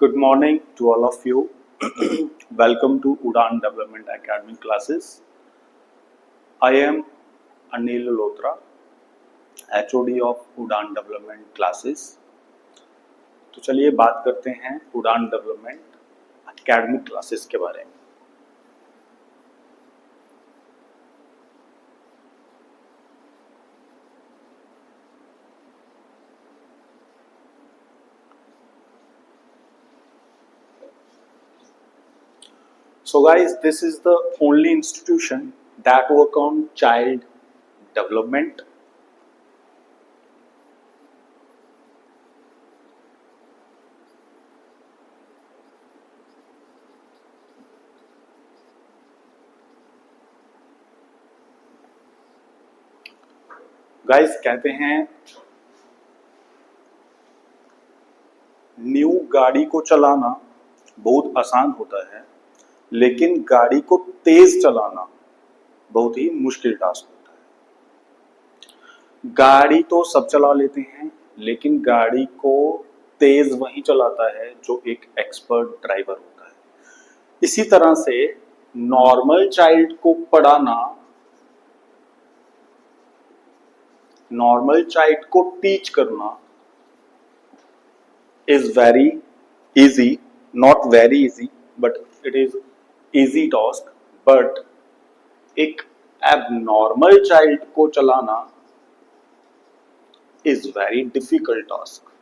Good morning to all of you. Welcome to Udaan Development Academy classes. I am Anil Lotra, HOD of Udaan Development classes. तो चलिए बात करते हैं उड़ान development academic classes के बारे में। So guys, this is the only institution that work on child development. Guys कहते हैं न्यू गाड़ी को चलाना बहुत आसान होता है, लेकिन गाड़ी को तेज चलाना बहुत ही मुश्किल टास्क होता है। गाड़ी तो सब चला लेते हैं, लेकिन गाड़ी को तेज वही चलाता है जो एक एक्सपर्ट ड्राइवर होता है। इसी तरह से नॉर्मल चाइल्ड को पढ़ाना, नॉर्मल चाइल्ड को टीच करना is very easy, not very easy but it is easy task. But एक एबनॉर्मल चाइल्ड को चलाना इज वेरी डिफिकल्ट टास्क।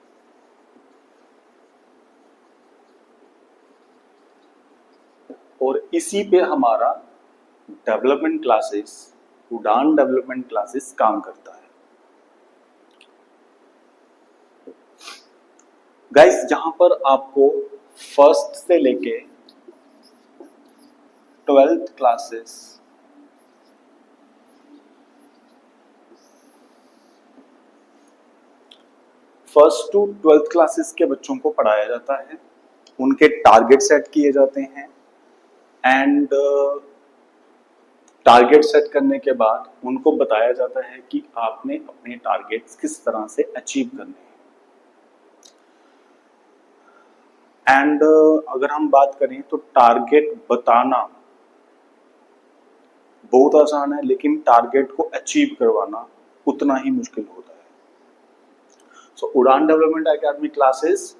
और इसी पे हमारा डेवलपमेंट क्लासेस, उड़ान डेवलपमेंट क्लासेस काम करता है। गाइस, जहां पर आपको फर्स्ट से लेके 12th classes first to 12th classes के बच्चों को पढ़ाया जाता है, उनके टारगेट सेट किए जाते हैं एंड टारगेट सेट करने के बाद उनको बताया जाता है कि आपने अपने टारगेट्स किस तरह से अचीव करने हैं। एंड अगर हम बात करें तो टारगेट बताना बहुत आसान है, लेकिन टारगेट को अचीव करवाना उतना ही मुश्किल होता है। सो उड़ान डेवलपमेंट एकेडमी क्लासेस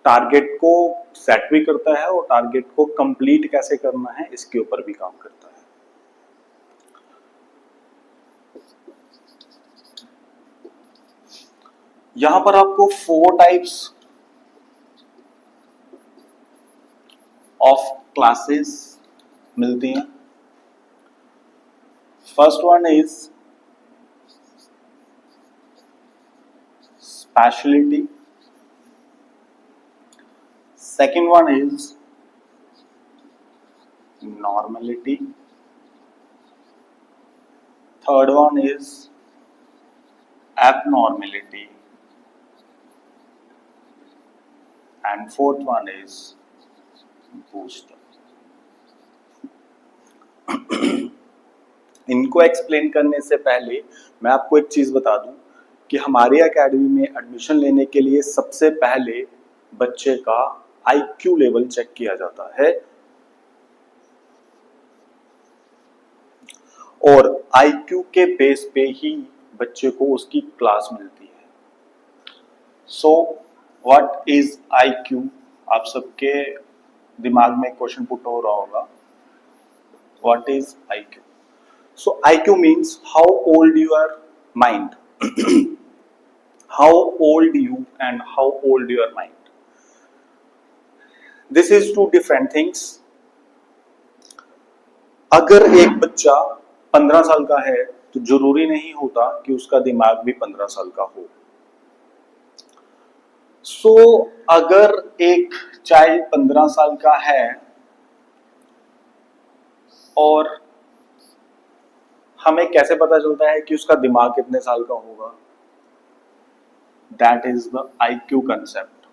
टारगेट को सेट भी करता है और टारगेट को कंप्लीट कैसे करना है इसके ऊपर भी काम करता है। यहां पर आपको 4 टाइप्स ऑफ क्लासेस मिलती हैं। First one is speciality, second one is normality, third one is abnormality, and fourth one is booster. इनको एक्सप्लेन करने से पहले मैं आपको एक चीज बता दूं कि हमारी एकेडमी में एडमिशन लेने के लिए सबसे पहले बच्चे का IQ लेवल चेक किया जाता है और IQ के बेस पे ही बच्चे को उसकी क्लास मिलती है। So what is IQ? आप सबके दिमाग में क्वेश्चन पुट हो रहा होगा, what is IQ? So IQ means how old your mind, how old you and how old your mind. This is two different things. अगर एक बच्चा 15 साल का है तो जरूरी नहीं होता कि उसका दिमाग भी 15 साल का हो। सो अगर एक चाइल्ड 15 साल का है और हमें कैसे पता चलता है कि उसका दिमाग कितने साल का होगा? That is the IQ concept.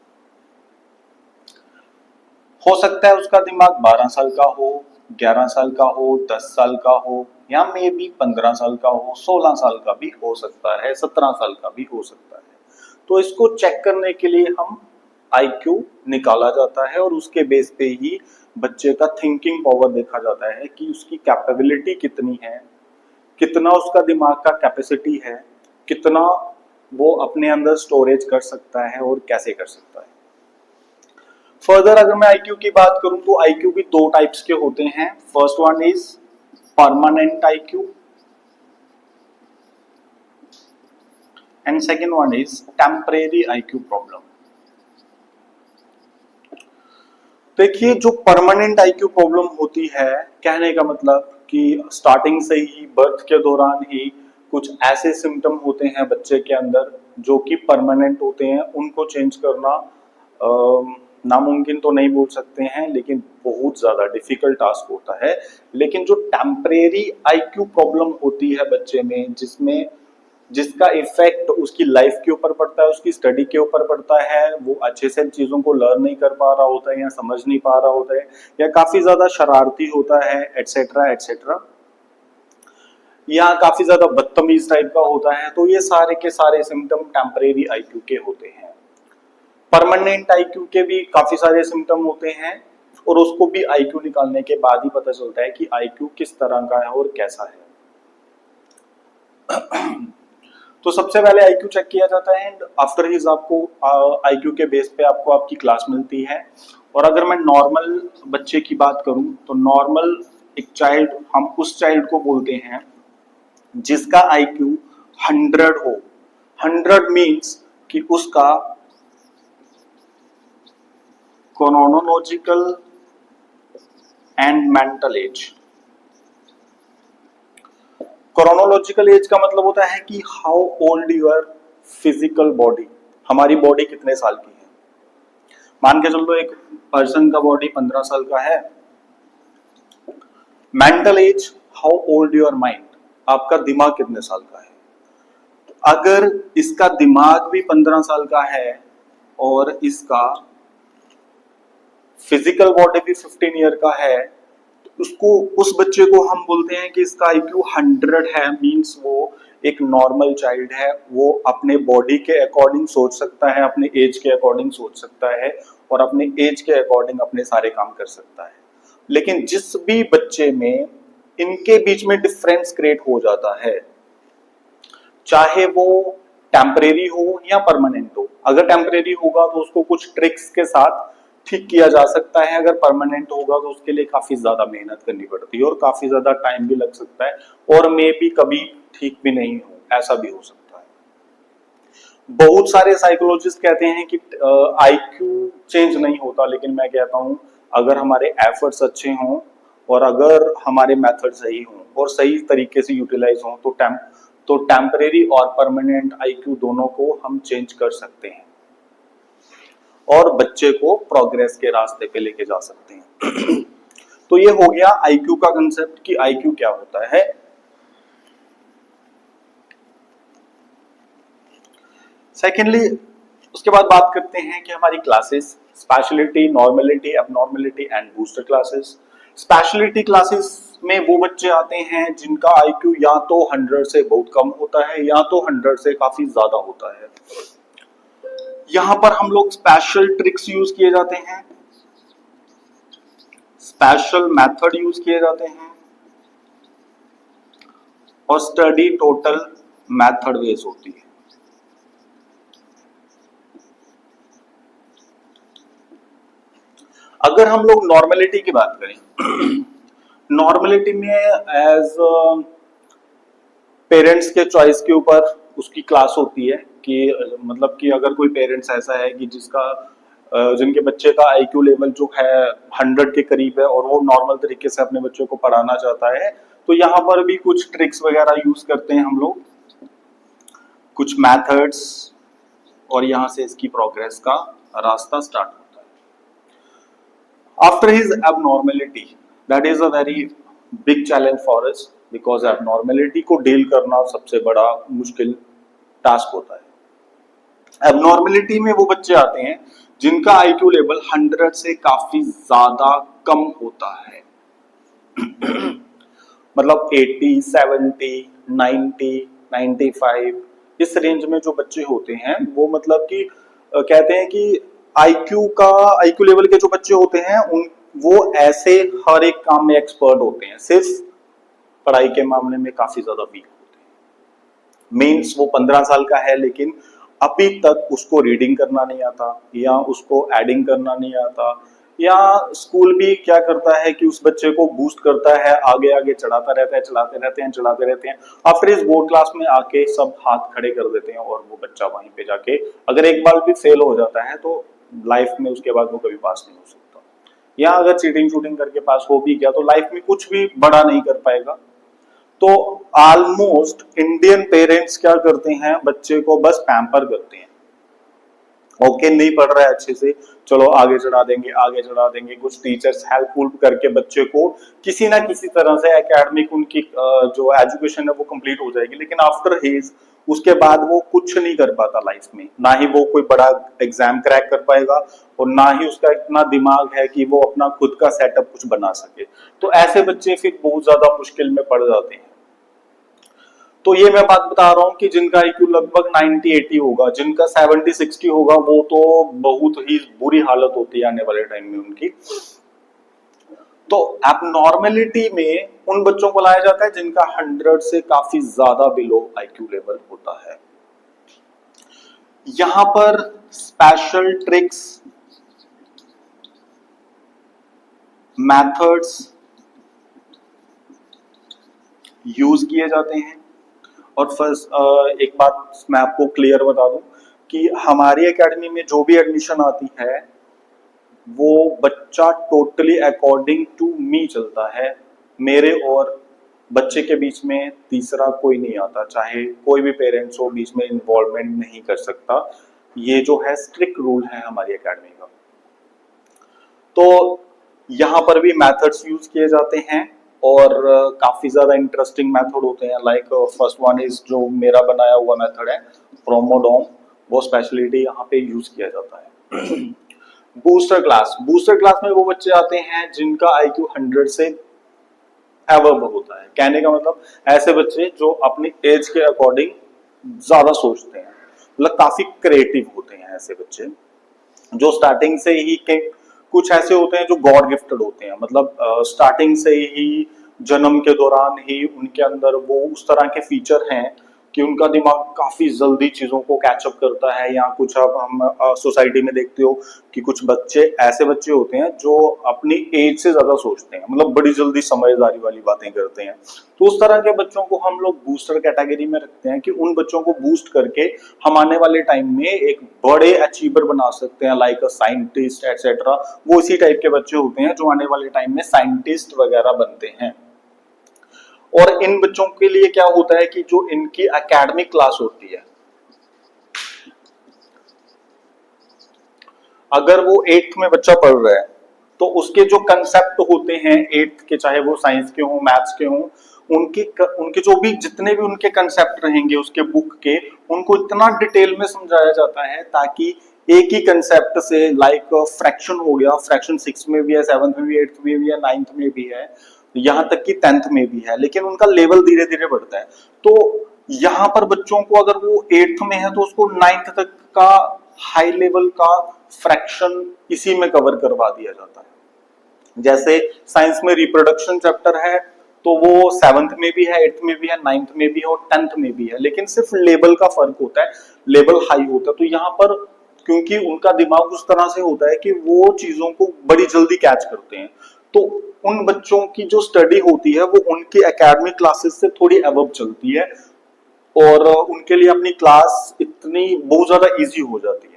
हो सकता है उसका दिमाग 12 साल का हो, 11 साल का हो, 10 साल का हो, या मे बी 15 साल का हो, 16 साल का भी हो सकता है, 17 साल का भी हो सकता है। तो इसको चेक करने के लिए हम आईक्यू निकाला जाता है और उसके बेस पे ही बच्चे का थिंकिंग पावर देखा जाता है कि उसकी कैपेबिलिटी कितनी है, कितना उसका दिमाग का कैपेसिटी है, कितना वो अपने अंदर स्टोरेज कर सकता है और कैसे कर सकता है। फर्दर अगर मैं आईक्यू की बात करूं तो आईक्यू भी दो टाइप्स के होते हैं। First one is permanent IQ and second one is temporary IQ problem. देखिए जो परमानेंट आईक्यू प्रॉब्लम होती है, कहने का मतलब कि स्टार्टिंग से ही बर्थ के दौरान ही कुछ ऐसे सिम्टम होते हैं बच्चे के अंदर जो कि परमानेंट होते हैं, उनको चेंज करना नामुमकिन तो नहीं बोल सकते हैं, लेकिन बहुत ज्यादा डिफिकल्ट टास्क होता है। लेकिन जो टेम्परेरी आईक्यू प्रॉब्लम होती है बच्चे में, जिसका इफेक्ट उसकी लाइफ के ऊपर पड़ता है, उसकी स्टडी के ऊपर पड़ता है, वो अच्छे से चीजों को लर्न नहीं कर पा रहा होता है या समझ नहीं पा रहा होता है या काफी ज्यादा शरारती होता है एटसेट्रा एटसेट्रा, या काफी ज्यादा बदतमीज टाइप का होता है, तो ये सारे के सारे सिम्टम टेम्परेरी आईक्यू के होते हैं। परमानेंट आईक्यू के भी काफी सारे सिम्टम होते हैं और उसको भी आईक्यू निकालने के बाद ही पता चलता है कि आईक्यू किस तरह का है और कैसा है। तो सबसे पहले आईक्यू चेक किया जाता है एंड आफ्टर हिज आपको आईक्यू के बेस पे आपको आपकी क्लास मिलती है। और अगर मैं नॉर्मल बच्चे की बात करूं तो नॉर्मल एक चाइल्ड, हम उस चाइल्ड को बोलते हैं जिसका आईक्यू 100 हो। 100 मीन्स कि उसका chronological and mental age. Chronological age का मतलब होता है कि how old your physical body, हमारी बॉडी कितने साल की है। मान के चलो एक पर्सन का बॉडी 15 साल का है। Mental age, how old your mind, आपका दिमाग कितने साल का है। अगर इसका दिमाग भी 15 साल का है और इसका फिजिकल बॉडी भी 15 ईयर का है, उसको, उस बच्चे को हम बोलते हैं कि इसका आईक्यू 100 है। मींस वो एक नॉर्मल चाइल्ड है, वो अपने बॉडी के अकॉर्डिंग सोच सकता है, अपने एज के अकॉर्डिंग सोच सकता है और अपने एज के अकॉर्डिंग अपने सारे काम कर सकता है। लेकिन जिस भी बच्चे में इनके बीच में डिफरेंस क्रिएट हो जाता है, चाहे वो टेम्परेरी हो या परमानेंट हो, अगर टेम्परेरी होगा तो उसको कुछ ट्रिक्स के साथ ठीक किया जा सकता है, अगर परमानेंट होगा तो उसके लिए काफी ज्यादा मेहनत करनी पड़ती है और काफी ज्यादा टाइम भी लग सकता है और मे भी कभी ठीक भी नहीं हो, ऐसा भी हो सकता है। बहुत सारे साइकोलॉजिस्ट कहते हैं कि आईक्यू चेंज नहीं होता, लेकिन मैं कहता हूं अगर हमारे एफर्ट्स अच्छे हों और अगर हमारे मेथड सही हों और सही तरीके से यूटिलाइज हों तो टेम्परेरी और परमानेंट आईक्यू दोनों को हम चेंज कर सकते हैं और बच्चे को प्रोग्रेस के रास्ते पे लेके जा सकते हैं। तो ये हो गया आईक्यू का कंसेप्ट कि आईक्यू क्या होता है। सेकेंडली उसके बाद बात करते हैं कि हमारी classes, speciality, normality, abnormality and booster classes. Speciality classes में वो बच्चे आते हैं जिनका आईक्यू या तो 100 से बहुत कम होता है या तो 100 से काफी ज्यादा होता है। यहां पर हम लोग स्पेशल ट्रिक्स यूज किए जाते हैं, स्पेशल मेथड यूज किए जाते हैं और स्टडी टोटल मेथड वेज होती है। अगर हम लोग नॉर्मलिटी की बात करें, नॉर्मलिटी में एज पेरेंट्स के चॉइस के ऊपर उसकी क्लास होती है कि मतलब कि अगर कोई पेरेंट्स ऐसा है कि जिनके बच्चे का आईक्यू लेवल जो है 100 के करीब है और वो नॉर्मल तरीके से अपने बच्चों को पढ़ाना चाहता है, तो यहाँ पर भी कुछ ट्रिक्स वगैरह यूज करते हैं हम लोग, कुछ मेथड्स, और यहाँ से इसकी प्रोग्रेस का रास्ता स्टार्ट होता है। After his abnormality, that is a very big challenge for us because abnormality को डील करना सबसे बड़ा मुश्किल टास्क होता है। एबनॉर्मेलिटी में वो बच्चे आते हैं जिनका आईक्यू लेवल 100 से काफी ज्यादा कम होता है। मतलब 80, 70, 90, 95 इस रेंज में जो बच्चे होते हैं वो मतलब कि कहते हैं कि आईक्यू लेवल के जो बच्चे होते हैं उन वो ऐसे हर एक काम में एक्सपर्ट होते हैं, सिर्फ पढ़ाई के मामले में काफी ज्यादा वीक होते हैं। मीन्स वो 15 साल का है लेकिन अभी तक उसको रीडिंग करना नहीं आता, या उसको एडिंग करना नहीं आता, या स्कूल भी क्या करता है कि उस बच्चे को बूस्ट करता है, आगे आगे चढ़ाता रहता है, चढ़ाते रहते हैं। आफ्टर इस बोर्ड क्लास में आके सब हाथ खड़े कर देते हैं और वो बच्चा वहीं पे जाके अगर एक बार भी फेल हो जाता है तो लाइफ में उसके बाद वो कभी पास नहीं हो सकता, या अगर चीटिंग शूटिंग करके पास हो भी गया तो लाइफ में कुछ भी बड़ा नहीं कर पाएगा। तो ऑलमोस्ट इंडियन पेरेंट्स क्या करते हैं, बच्चे को बस पैम्पर करते हैं। ओके नहीं पढ़ रहा है अच्छे से, चलो आगे चढ़ा देंगे, आगे चढ़ा देंगे, कुछ टीचर्स हेल्पफुल करके बच्चे को किसी ना किसी तरह से एकेडमिक उनकी जो एजुकेशन है वो कंप्लीट हो जाएगी, लेकिन आफ्टर हिज उसके बाद वो कुछ नहीं कर पाता लाइफ में, ना ही वो कोई बड़ा एग्जाम क्रैक कर पाएगा और ना ही उसका इतना दिमाग है कि वो अपना खुद का सेटअप कुछ बना सके। तो ऐसे बच्चे फिर बहुत ज्यादा मुश्किल में पड़ जाते हैं। तो ये मैं बात बता रहा हूँ कि जिनका IQ लगभग 90-80 होगा, जिनका 70-60 होगा, वो तो बहुत ही बुरी हालत होती है आने वाले टाइम में उनकी। तो एबनॉर्मेलिटी में उन बच्चों को लाया जाता है जिनका 100 से काफी ज्यादा बिलो IQ लेवल होता है। यहां पर स्पेशल ट्रिक्स, मेथड्स यूज किए जाते हैं। और फर्स्ट एक बात मैं आपको क्लियर बता दूं कि हमारी एकेडमी में जो भी एडमिशन आती है वो बच्चा टोटली अकॉर्डिंग टू मी चलता है। मेरे और बच्चे के बीच में तीसरा कोई नहीं आता, चाहे कोई भी पेरेंट्स हो बीच में इन्वॉल्वमेंट नहीं कर सकता। ये जो है स्ट्रिक्ट रूल है हमारी एकेडमी का। तो यहाँ पर भी मेथड्स यूज किए जाते हैं और काफी ज्यादा इंटरेस्टिंग मेथड होते हैं। लाइक फर्स्ट वन इज जो मेरा बनाया हुआ मेथड है प्रोमोडोम, वो स्पेशलिटी यहाँ पे यूज किया जाता है। बूस्टर क्लास में वो बच्चे आते हैं जिनका IQ 100 से एवब होता है। कहने का मतलब ऐसे बच्चे जो अपनी एज के अकॉर्डिंग ज्यादा सोचते हैं, मतलब काफी क्रिएटिव होते हैं। ऐसे बच्चे जो स्टार्टिंग से ही के कुछ ऐसे होते हैं जो गॉड गिफ्टेड होते हैं, मतलब स्टार्टिंग से ही जन्म के दौरान ही उनके अंदर वो उस तरह के फीचर हैं कि उनका दिमाग काफी जल्दी चीजों को कैचअप करता है। या कुछ अब हम सोसाइटी में देखते हो कि कुछ बच्चे ऐसे बच्चे होते हैं जो अपनी एज से ज्यादा सोचते हैं, मतलब बड़ी जल्दी समझदारी वाली बातें करते हैं। तो उस तरह के बच्चों को हम लोग बूस्टर कैटेगरी में रखते हैं कि उन बच्चों को बूस्ट करके हम आने वाले टाइम में एक बड़े अचीवर बना सकते हैं, लाइक अ साइंटिस्ट एटसेट्रा। वो इसी टाइप के बच्चे होते हैं जो आने वाले टाइम में साइंटिस्ट वगैरह बनते हैं। और इन बच्चों के लिए क्या होता है कि जो इनकी एकेडमिक क्लास होती है, अगर वो 8th में बच्चा पढ़ रहा है तो उसके जो कंसेप्ट होते हैं 8th के, चाहे वो साइंस के हों मैथ्स के हों, उनके जो भी जितने भी उनके कंसेप्ट रहेंगे उसके बुक के, उनको इतना डिटेल में समझाया जाता है ताकि एक ही कंसेप्ट से, लाइक फ्रैक्शन हो गया, फ्रैक्शन 6 में भी है, 7th में भी, 8th में भी है, 9th में भी है, यहाँ तक कि 10th में भी है, लेकिन उनका लेवल धीरे धीरे बढ़ता है। तो यहाँ पर बच्चों को अगर वो 8th में है तो उसको 9th तक का हाई लेवल का फ्रैक्शन इसी में कवर करवा दिया जाता है। जैसे साइंस में रिप्रोडक्शन चैप्टर है तो वो 7th में भी है, 8th में भी है, 9th में भी है और 10th में भी है, लेकिन सिर्फ लेवल का फर्क होता है, लेवल हाई होता है। तो यहाँ पर क्योंकि उनका दिमाग उस तरह से होता है कि वो चीजों को बड़ी जल्दी कैच करते हैं, तो उन बच्चों की जो स्टडी होती है वो उनकी एकेडमिक क्लासेस से थोड़ी अबव चलती है और उनके लिए अपनी क्लास इतनी बहुत ज्यादा इजी हो जाती है।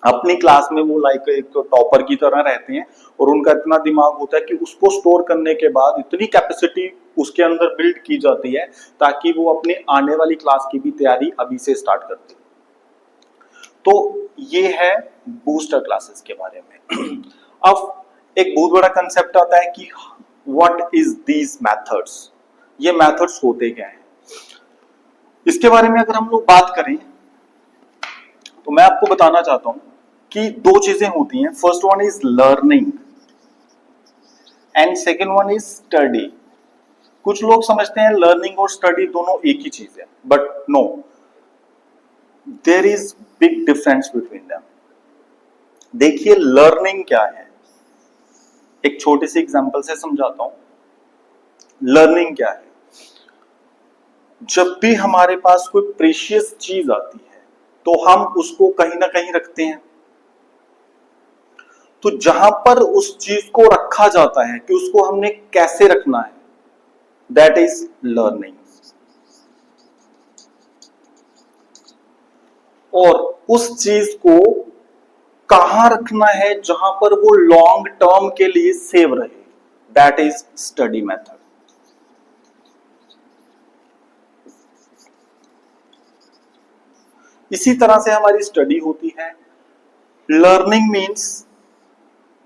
अपनी क्लास में वो लाइक एक टॉपर की तरह रहते हैं और उनका इतना दिमाग होता है कि उसको स्टोर करने के बाद इतनी कैपेसिटी उसके अंदर बिल्ड की जाती है ताकि वो अपने आने वाली क्लास की भी तैयारी अभी से स्टार्ट करते हैं। तो ये है बूस्टर क्लासेस के बारे में। अब एक बहुत बड़ा कंसेप्ट आता है कि व्हाट इज दीज मेथड्स, ये मेथड्स होते क्या हैं। इसके बारे में अगर हम लोग बात करें तो मैं आपको बताना चाहता हूं कि दो चीजें होती हैं। First one is learning and second one is study. कुछ लोग समझते हैं लर्निंग और स्टडी दोनों एक ही चीज है, but no, there is big difference between them. देखिए लर्निंग क्या है, एक छोटे से एग्जांपल से समझाता हूं। लर्निंग क्या है, जब भी हमारे पास कोई प्रीशियस चीज आती है तो हम उसको कहीं ना कहीं रखते हैं। तो जहां पर उस चीज को रखा जाता है कि उसको हमने कैसे रखना है, दैट इज लर्निंग। और उस चीज को कहां रखना है जहां पर वो लॉन्ग टर्म के लिए सेव रहे, दैट इज स्टडी मेथड। इसी तरह से हमारी स्टडी होती है। Learning means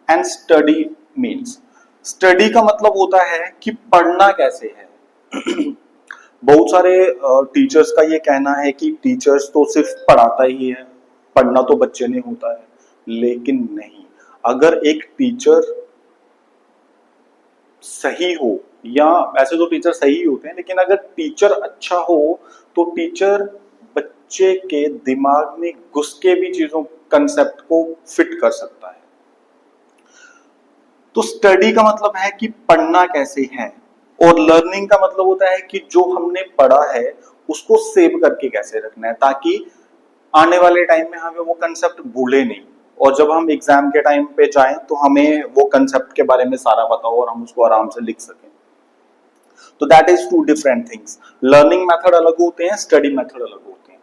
and study means, study का मतलब होता है कि पढ़ना कैसे है। बहुत सारे टीचर्स का ये कहना है कि टीचर्स तो सिर्फ पढ़ाता ही है, पढ़ना तो बच्चे ने होता है, लेकिन नहीं। अगर एक टीचर सही हो, या ऐसे तो टीचर सही होते हैं, लेकिन अगर टीचर अच्छा हो तो टीचर बच्चे के दिमाग में घुस के भी चीजों कंसेप्ट को फिट कर सकता है। तो स्टडी का मतलब है कि पढ़ना कैसे है, और लर्निंग का मतलब होता है कि जो हमने पढ़ा है उसको सेव करके कैसे रखना है, ताकि आने वाले टाइम में हमें वो कंसेप्ट भूले नहीं, और जब हम एग्जाम के टाइम पे जाएं तो हमें वो कंसेप्ट के बारे में सारा पता हो और हम उसको आराम से लिख सकें। तो that is two different things. Learning method अलग होते हैं, स्टडी मेथड अलग होते हैं।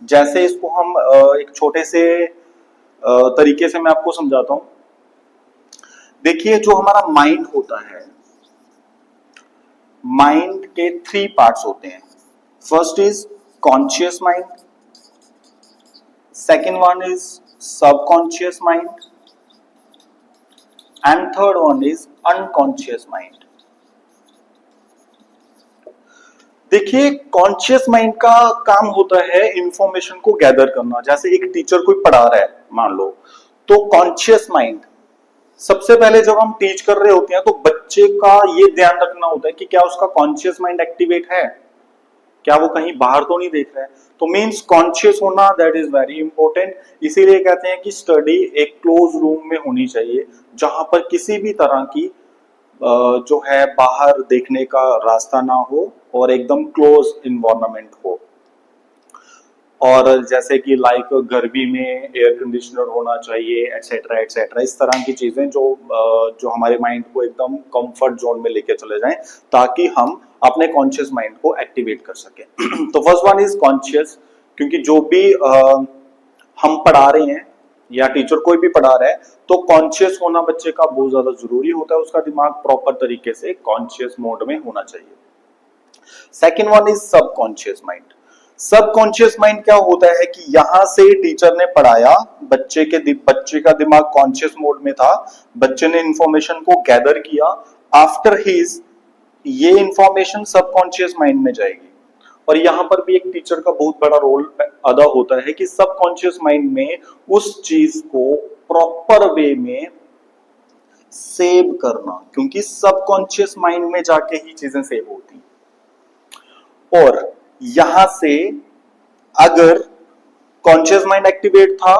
जैसे इसको हम एक छोटे से तरीके से मैं आपको समझाता हूं। देखिए जो हमारा माइंड होता है, माइंड के 3 पार्ट्स होते हैं। First is conscious mind, second one is subconscious mind, and third one is unconscious mind. देखिए कॉन्शियस माइंड का काम होता है इंफॉर्मेशन को गैदर करना। जैसे एक टीचर कोई पढ़ा रहा है मान लो, तो कॉन्शियस माइंड सबसे पहले जब हम टीच कर रहे होते हैं तो बच्चे का ये ध्यान रखना होता है कि क्या उसका कॉन्शियस माइंड एक्टिवेट है, क्या वो कहीं बाहर तो नहीं देख रहा है। तो मीन्स कॉन्शियस होना दैट इज वेरी इंपॉर्टेंट। इसीलिए कहते हैं कि स्टडी एक क्लोज रूम में होनी चाहिए, जहां पर किसी भी तरह की जो है बाहर देखने का रास्ता ना हो, और एकदम क्लोज इन्वायरमेंट हो। और जैसे कि लाइक गर्मी में एयर कंडीशनर होना चाहिए, एटसेट्रा एटसेट्रा, इस तरह की चीजें जो हमारे माइंड को एकदम कंफर्ट जोन में लेके चले जाएं, ताकि हम अपने कॉन्शियस माइंड को एक्टिवेट कर सकें। तो फर्स्ट वन इज कॉन्शियस, क्योंकि जो भी हम पढ़ा रहे हैं या टीचर कोई भी पढ़ा रहा है, तो कॉन्शियस होना बच्चे का बहुत ज्यादा जरूरी होता है। उसका दिमाग प्रॉपर तरीके से कॉन्शियस मोड में होना चाहिए। Second one is subconscious mind. Subconscious mind क्या होता है कि यहां से टीचर ने पढ़ाया, बच्चे का दिमाग कॉन्शियस मोड में था, बच्चे ने इंफॉर्मेशन को गैदर किया, आफ्टर हिज ये इंफॉर्मेशन सबकॉन्शियस माइंड में जाएगी। और यहां पर भी एक टीचर का बहुत बड़ा रोल अदा होता है कि सबकॉन्शियस माइंड में उस चीज को प्रॉपर वे में सेव करना, क्योंकि सबकॉन्शियस माइंड में जाके ही चीजें सेव होती। और यहां से अगर कॉन्शियस माइंड एक्टिवेट था,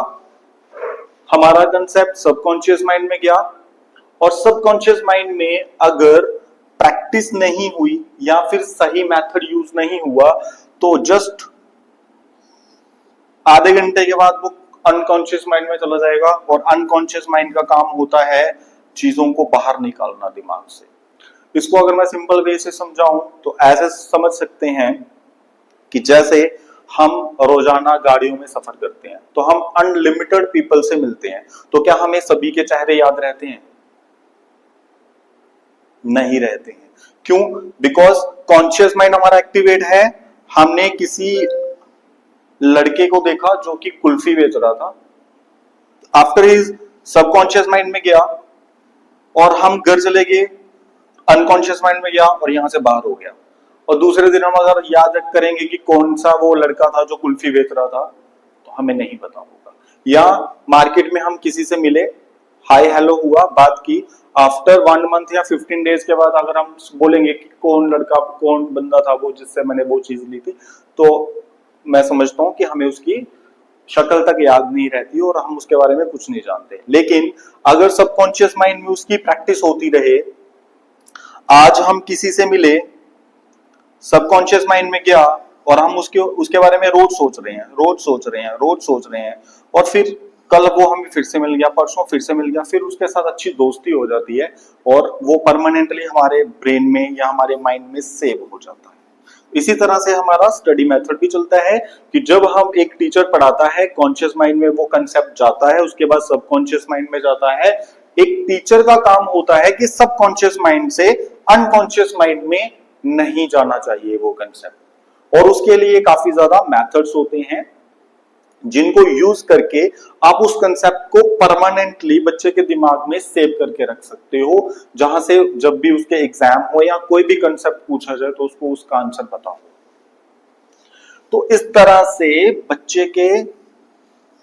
हमारा कंसेप्ट सबकॉन्शियस माइंड में गया, और सबकॉन्शियस माइंड में अगर प्रैक्टिस नहीं हुई या फिर सही मेथड यूज नहीं हुआ, तो जस्ट आधे घंटे के बाद वो अनकॉन्शियस माइंड में चला जाएगा। और अनकॉन्शियस माइंड का काम होता है चीजों को बाहर निकालना दिमाग से। इसको अगर मैं सिंपल वे से समझाऊं तो ऐसे समझ सकते हैं कि जैसे हम रोजाना गाड़ियों में सफर करते हैं, तो हम अनलिमिटेड पीपल से मिलते हैं, तो क्या हमें सभी के चेहरे याद रहते हैं? नहीं रहते हैं। क्यों? बिकॉज कॉन्शियस माइंड हमारा एक्टिवेट है। हमने किसी लड़के को देखा जो कि कुल्फी बेच रहा था, आफ्टर हिज सबकॉन्शियस माइंड में गया, और हम घर चले गए, अनकॉन्शियस माइंड में गया और यहां से बाहर हो गया। और दूसरे दिन हम अगर याद करेंगे कि कौन सा वो लड़का था जो कुल्फी बेच रहा था, तो हमें नहीं पता होगा। या मार्केट में हम किसी से मिले, हाय हेलो हुआ, बात की, आफ्टर 1 मंथ या 15 डेज के बाद अगर हम बोलेंगे कि कौन लड़का, कौन बंदा था वो जिससे मैंने वो चीज ली थी, तो मैं समझता हूं कि हमें उसकी शक्ल तक याद नहीं रहती और हम उसके बारे में कुछ नहीं जानते। लेकिन अगर सबकॉन्शियस माइंड में उसकी प्रैक्टिस होती रहे, आज हम किसी से मिले, सबकॉन्शियस माइंड में गया और हम उसके उसके बारे में रोज सोच रहे हैं, रोज सोच रहे हैं, रोज सोच रहे हैं, और फिर कल वो हमें फिर से मिल गया, परसों फिर से मिल गया, फिर उसके साथ अच्छी दोस्ती हो जाती है और वो परमानेंटली हमारे ब्रेन में या हमारे माइंड में सेव हो जाता है। इसी तरह से हमारा स्टडी मेथड भी चलता है कि जब हम एक टीचर पढ़ाता है, कॉन्शियस माइंड में वो कंसेप्ट जाता है, उसके बाद सबकॉन्शियस माइंड में जाता है। एक टीचर का काम होता है कि सबकॉन्शियस माइंड से अनकॉन्शियस माइंड में नहीं जाना चाहिए वो कंसेप्ट, और उसके लिए काफी ज्यादा मेथड्स होते हैं जिनको यूज करके आप उस कंसेप्ट को परमानेंटली बच्चे के दिमाग में सेव करके रख सकते हो, जहां से जब भी उसके एग्जाम हो या कोई भी कंसेप्ट पूछा जाए तो उसको उसका आंसर पता हो। तो इस तरह से बच्चे के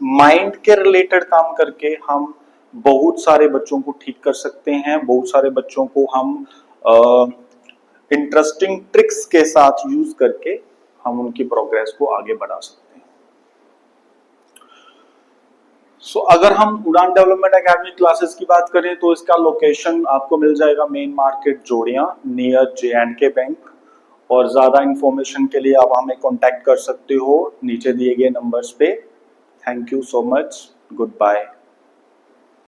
माइंड के रिलेटेड काम करके हम बहुत सारे बच्चों को ठीक कर सकते हैं, बहुत सारे बच्चों को हम इंटरेस्टिंग ट्रिक्स के साथ यूज करके हम उनकी प्रोग्रेस को आगे बढ़ा सकते हैं। अगर हम उड़ान डेवलपमेंट एकेडमी क्लासेस की बात करें तो इसका लोकेशन आपको मिल जाएगा main market Jodiyan, near J&K बैंक। और ज्यादा इंफॉर्मेशन के लिए आप हमें कांटेक्ट कर सकते हो नीचे दिए गए नंबर्स पे। Thank you so much, good bye.